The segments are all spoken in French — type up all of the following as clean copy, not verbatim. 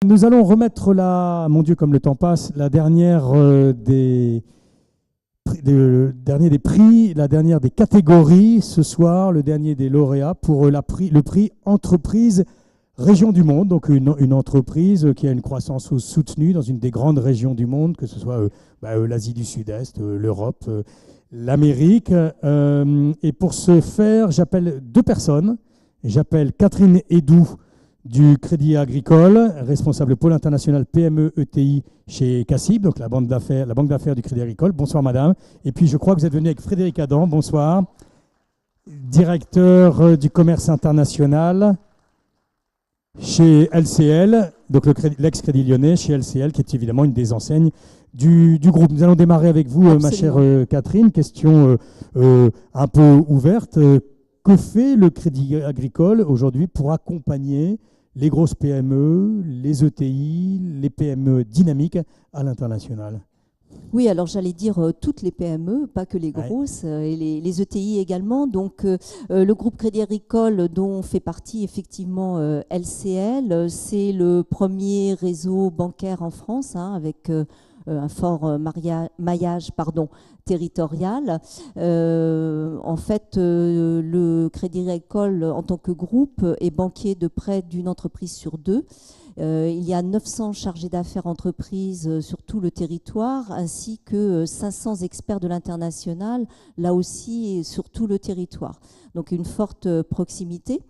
Nous allons remettre mon Dieu, comme le temps passe, la dernière dernier des prix, la dernière des catégories ce soir, le dernier des lauréats pour le prix Entreprise Région du Monde. Donc une entreprise qui a une croissance soutenue dans une des grandes régions du monde, que ce soit l'Asie du Sud-Est, l'Europe, l'Amérique. Et pour ce faire, j'appelle deux personnes. J'appelle Catherine Hédoux du Crédit Agricole, responsable pôle international PME ETI chez CACIB, donc la banque d'affaires du Crédit Agricole. Bonsoir madame. Et puis je crois que vous êtes venu avec Frédéric Adam, bonsoir, directeur du commerce international chez LCL, donc l'ex-Crédit Lyonnais chez LCL, qui est évidemment une des enseignes du groupe. Nous allons démarrer avec vous, ma chère Catherine. Question un peu ouverte. Que fait le Crédit Agricole aujourd'hui pour accompagner les grosses PME, les ETI, les PME dynamiques à l'international? Oui, alors j'allais dire toutes les PME, pas que les grosses, et les ETI également. Donc le groupe Crédit Agricole, dont fait partie effectivement LCL, c'est le premier réseau bancaire en France, avec un fort maillage territorial. En fait, le Crédit Agricole, en tant que groupe, est banquier de près d'une entreprise sur deux. Il y a 900 chargés d'affaires entreprises sur tout le territoire, ainsi que 500 experts de l'international, là aussi sur tout le territoire. Donc une forte proximité.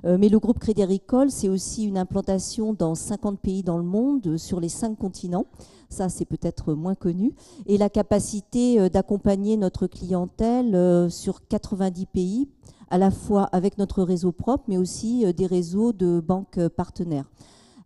Mais le groupe Crédit Agricole, c'est aussi une implantation dans 50 pays dans le monde, sur les 5 continents. Ça, c'est peut-être moins connu. Et la capacité d'accompagner notre clientèle sur 90 pays, à la fois avec notre réseau propre, mais aussi des réseaux de banques partenaires.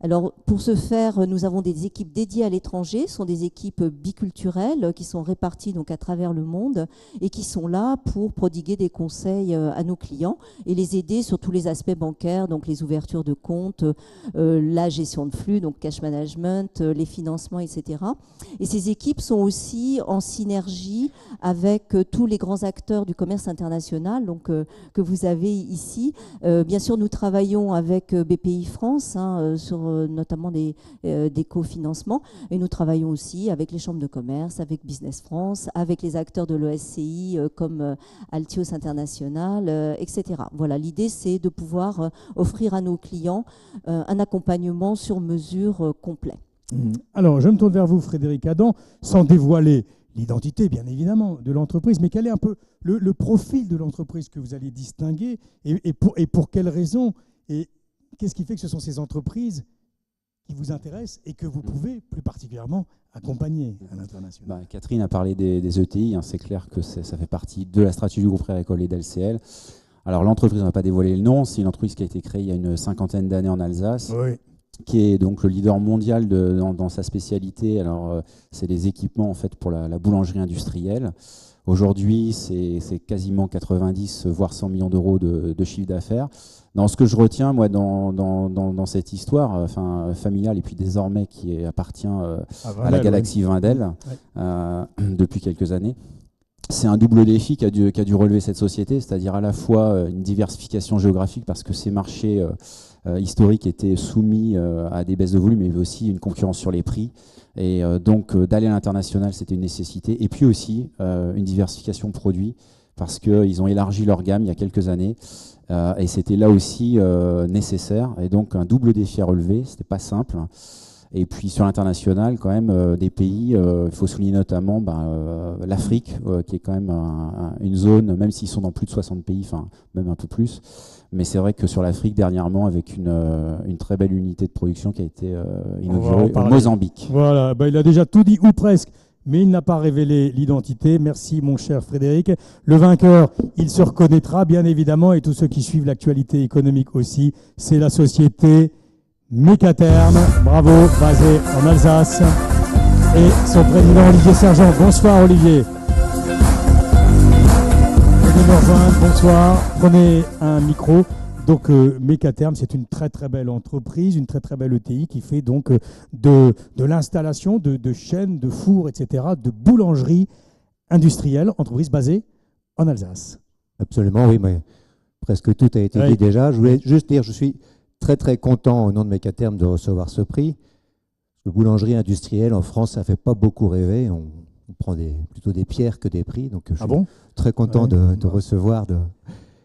Alors, pour ce faire, nous avons des équipes dédiées à l'étranger. Ce sont des équipes biculturelles qui sont réparties donc à travers le monde et qui sont là pour prodiguer des conseils à nos clients et les aider sur tous les aspects bancaires, donc les ouvertures de comptes, la gestion de flux, donc cash management, les financements, etc. Et ces équipes sont aussi en synergie avec tous les grands acteurs du commerce international, donc que vous avez ici. Bien sûr, nous travaillons avec BPI France sur notamment des cofinancements, et nous travaillons aussi avec les chambres de commerce, avec Business France, avec les acteurs de l'ESCI comme Altios International, etc. Voilà, l'idée c'est de pouvoir offrir à nos clients un accompagnement sur mesure complet. Alors, je me tourne vers vous, Frédéric Adam, sans dévoiler l'identité, bien évidemment, de l'entreprise, mais quel est un peu le profil de l'entreprise que vous allez distinguer et pour quelles raisons, et qu'est-ce qui fait que ce sont ces entreprises qui vous intéressent et que vous pouvez plus particulièrement accompagner à l'international? Catherine a parlé des ETI, c'est clair que ça fait partie de la stratégie du groupe Crédit Agricole et d'LCL. Alors l'entreprise, on ne va pas dévoiler le nom, c'est une entreprise qui a été créée il y a une 50aine d'années en Alsace, qui est donc le leader mondial dans sa spécialité. Alors c'est les équipements en fait pour la boulangerie industrielle. Aujourd'hui, c'est quasiment 90 voire 100 millions d'euros de chiffre d'affaires. Dans ce que je retiens, moi, dans cette histoire familiale, et puis désormais qui appartient à la galaxie Wendel depuis quelques années, c'est un double défi qu'a dû relever cette société, c'est-à-dire à la fois une diversification géographique, parce que ces marchés historiques étaient soumis à des baisses de volume, mais aussi une concurrence sur les prix. Et donc d'aller à l'international, c'était une nécessité. Et puis aussi une diversification de produits, parce qu'ils ont élargi leur gamme il y a quelques années. Et c'était là aussi nécessaire. Et donc un double défi à relever, c'était pas simple. Et puis sur l'international, quand même, des pays, il faut souligner notamment l'Afrique, qui est quand même une zone, même s'ils sont dans plus de 60 pays, enfin même un peu plus. Mais c'est vrai que sur l'Afrique, dernièrement, avec une très belle unité de production qui a été inaugurée au Mozambique. Voilà, il a déjà tout dit, ou presque, mais il n'a pas révélé l'identité. Merci, mon cher Frédéric. Le vainqueur, il se reconnaîtra, bien évidemment, et tous ceux qui suivent l'actualité économique aussi, c'est la société Mécaterm, bravo, basée en Alsace, et son président Olivier Sergent. Bonsoir Olivier. Venez nous rejoindre, bonsoir. Prenez un micro. Donc Mécaterm, c'est une très très belle entreprise, une très très belle ETI qui fait donc de l'installation de chaînes, de fours, etc., de boulangerie industrielle, entreprise basée en Alsace. Absolument, oui, mais presque tout a été dit déjà. Je voulais juste dire, je suis très très content au nom de Mécaterm de recevoir ce prix. Le boulangerie industrielle en France, ça ne fait pas beaucoup rêver. On prend plutôt des pierres que des prix. Donc je suis très content de recevoir.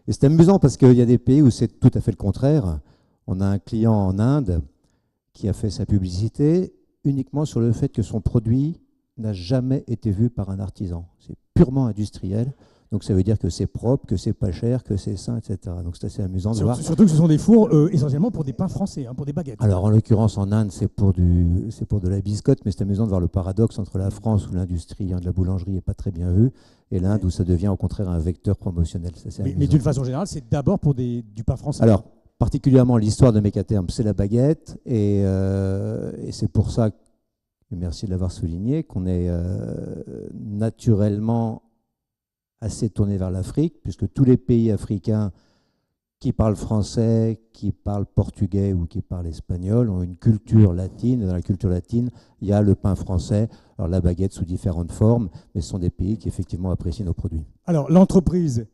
Et c'est amusant parce qu'il y a des pays où c'est tout à fait le contraire. On a un client en Inde qui a fait sa publicité uniquement sur le fait que son produit n'a jamais été vu par un artisan. C'est purement industriel. Donc ça veut dire que c'est propre, que c'est pas cher, que c'est sain, etc. Donc c'est assez amusant de voir. Surtout que ce sont des fours essentiellement pour des pains français, pour des baguettes. Alors en l'occurrence en Inde c'est pour de la biscotte, mais c'est amusant de voir le paradoxe entre la France où l'industrie de la boulangerie n'est pas très bien vue et l'Inde où ça devient au contraire un vecteur promotionnel. Mais d'une façon générale, c'est d'abord pour du pain français. Alors particulièrement l'histoire de Mécaterme, c'est la baguette et c'est pour ça, et merci de l'avoir souligné, qu'on est naturellement assez tourné vers l'Afrique, puisque tous les pays africains qui parlent français, qui parlent portugais ou qui parlent espagnol ont une culture latine. Dans la culture latine, il y a le pain français, alors la baguette sous différentes formes, mais ce sont des pays qui effectivement apprécient nos produits. Alors l'entreprise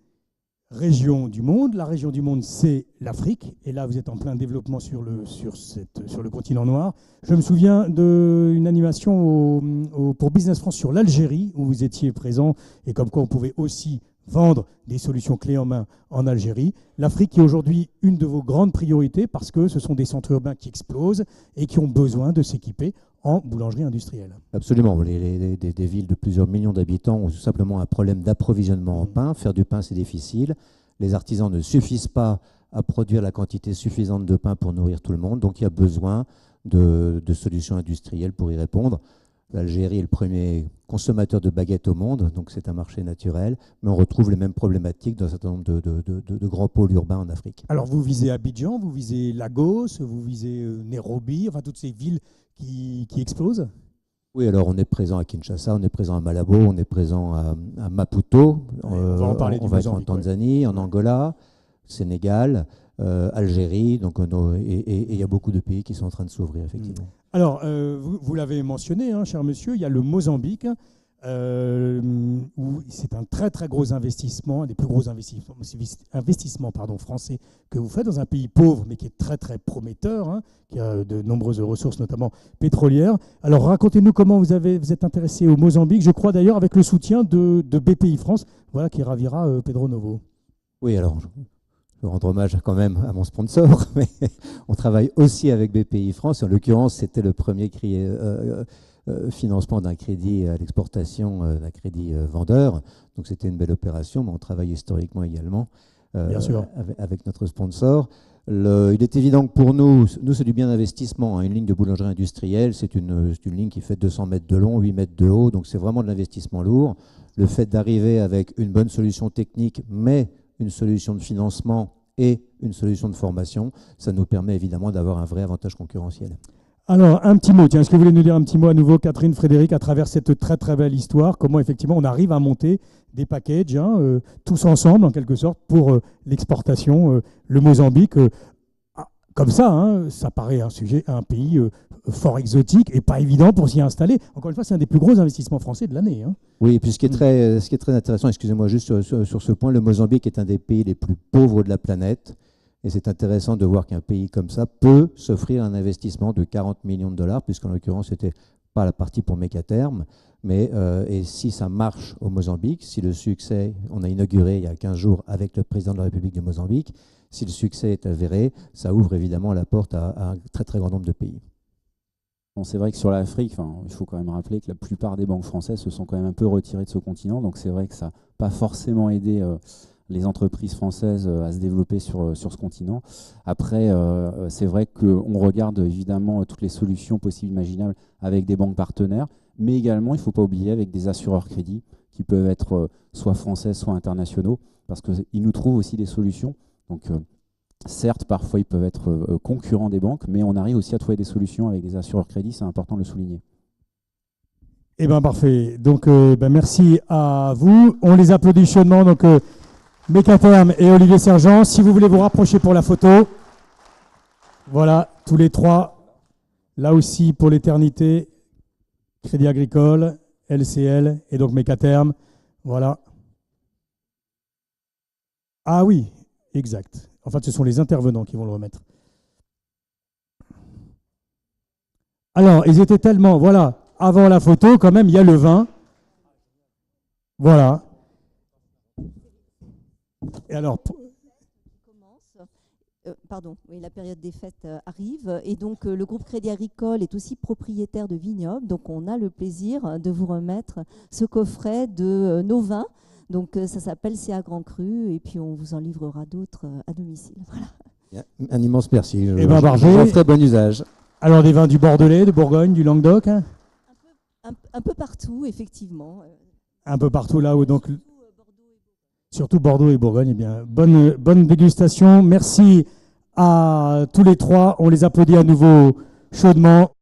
Région du Monde, la région du monde c'est l'Afrique, et là vous êtes en plein développement sur le continent noir. Je me souviens d'une animation pour Business France sur l'Algérie, où vous étiez présent, et comme quoi on pouvait aussi vendre des solutions clés en main en Algérie. L'Afrique est aujourd'hui une de vos grandes priorités parce que ce sont des centres urbains qui explosent et qui ont besoin de s'équiper en boulangerie industrielle. Absolument. Des villes de plusieurs millions d'habitants ont tout simplement un problème d'approvisionnement en pain. Faire du pain, c'est difficile. Les artisans ne suffisent pas à produire la quantité suffisante de pain pour nourrir tout le monde. Donc il y a besoin de solutions industrielles pour y répondre. L'Algérie est le premier consommateur de baguettes au monde, donc c'est un marché naturel, mais on retrouve les mêmes problématiques dans un certain nombre de grands pôles urbains en Afrique. Alors vous visez Abidjan, vous visez Lagos, vous visez Nairobi, enfin toutes ces villes qui explosent? Oui, alors on est présent à Kinshasa, on est présent à Malabo, on est présent à Maputo, on va en parler on va être en Tanzanie, en Angola, Sénégal, Algérie, donc et il y a beaucoup de pays qui sont en train de s'ouvrir, effectivement. Alors, vous l'avez mentionné, cher monsieur, il y a le Mozambique, où c'est un très très gros investissement, un des plus gros investissements français que vous faites dans un pays pauvre, mais qui est très très prometteur, qui a de nombreuses ressources, notamment pétrolières. Alors, racontez-nous comment vous êtes intéressé au Mozambique, je crois d'ailleurs avec le soutien de BPI France, voilà, qui ravira Pedro Novo. Oui, alors je rendre hommage quand même à mon sponsor, mais on travaille aussi avec BPI France. En l'occurrence, c'était le premier financement d'un crédit à l'exportation, d'un crédit vendeur. Donc c'était une belle opération, mais on travaille historiquement également Bien sûr. avec notre sponsor. Il est évident que pour nous c'est du bien d'investissement. Une ligne de boulangerie industrielle, c'est une ligne qui fait 200 mètres de long, 8 mètres de haut, donc c'est vraiment de l'investissement lourd. Le fait d'arriver avec une bonne solution technique, mais une solution de financement et une solution de formation, ça nous permet évidemment d'avoir un vrai avantage concurrentiel. Alors, un petit mot, tiens, est-ce que vous voulez nous dire un petit mot à nouveau, Catherine, Frédéric, à travers cette très très belle histoire, comment effectivement on arrive à monter des packages, tous ensemble en quelque sorte, pour l'exportation, le Mozambique, comme ça, ça paraît un pays fort exotique et pas évident pour s'y installer. Encore une fois, c'est un des plus gros investissements français de l'année. Oui, et puis ce qui est très intéressant, excusez-moi juste sur ce point, le Mozambique est un des pays les plus pauvres de la planète. Et c'est intéressant de voir qu'un pays comme ça peut s'offrir un investissement de 40 millions de dollars, puisqu'en l'occurrence, ce n'était pas la partie pour Mécaterme. Mais et si ça marche au Mozambique, si le succès, on a inauguré il y a 15 jours avec le président de la République du Mozambique, si le succès est avéré, ça ouvre évidemment la porte à un très très grand nombre de pays. Bon, c'est vrai que sur l'Afrique, il faut quand même rappeler que la plupart des banques françaises se sont quand même un peu retirées de ce continent. Donc c'est vrai que ça n'a pas forcément aidé les entreprises françaises à se développer sur ce continent. Après, c'est vrai qu'on regarde évidemment toutes les solutions possibles imaginables avec des banques partenaires, mais également, il ne faut pas oublier, avec des assureurs crédits qui peuvent être soit français, soit internationaux, parce qu'ils nous trouvent aussi des solutions. Donc, certes, parfois, ils peuvent être concurrents des banques, mais on arrive aussi à trouver des solutions avec des assureurs crédits, c'est important de le souligner. Eh bien, parfait. Donc, merci à vous. On les applaudit chaudement. Donc, Mécaterme et Olivier Sergent, si vous voulez vous rapprocher pour la photo. Voilà, tous les trois. Là aussi, pour l'éternité, Crédit Agricole, LCL et donc Mécaterme. Voilà. Ah oui, exact. En fait, ce sont les intervenants qui vont le remettre. Alors, ils étaient tellement... Voilà, avant la photo, quand même, il y a le vin. Voilà. Et alors... Pardon, oui, la période des fêtes arrive et donc le groupe Crédit Agricole est aussi propriétaire de vignobles, donc on a le plaisir de vous remettre ce coffret de nos vins. Donc ça s'appelle CA Grand Cru et puis on vous en livrera d'autres à domicile. Voilà. Un immense merci. J'en ferai bon usage. Alors des vins du Bordelais, de Bourgogne, du Languedoc, hein? Un peu partout, effectivement. Un peu partout là où donc... Surtout Bordeaux et Bourgogne. Eh bien, bonne dégustation. Merci à tous les trois. On les applaudit à nouveau chaudement.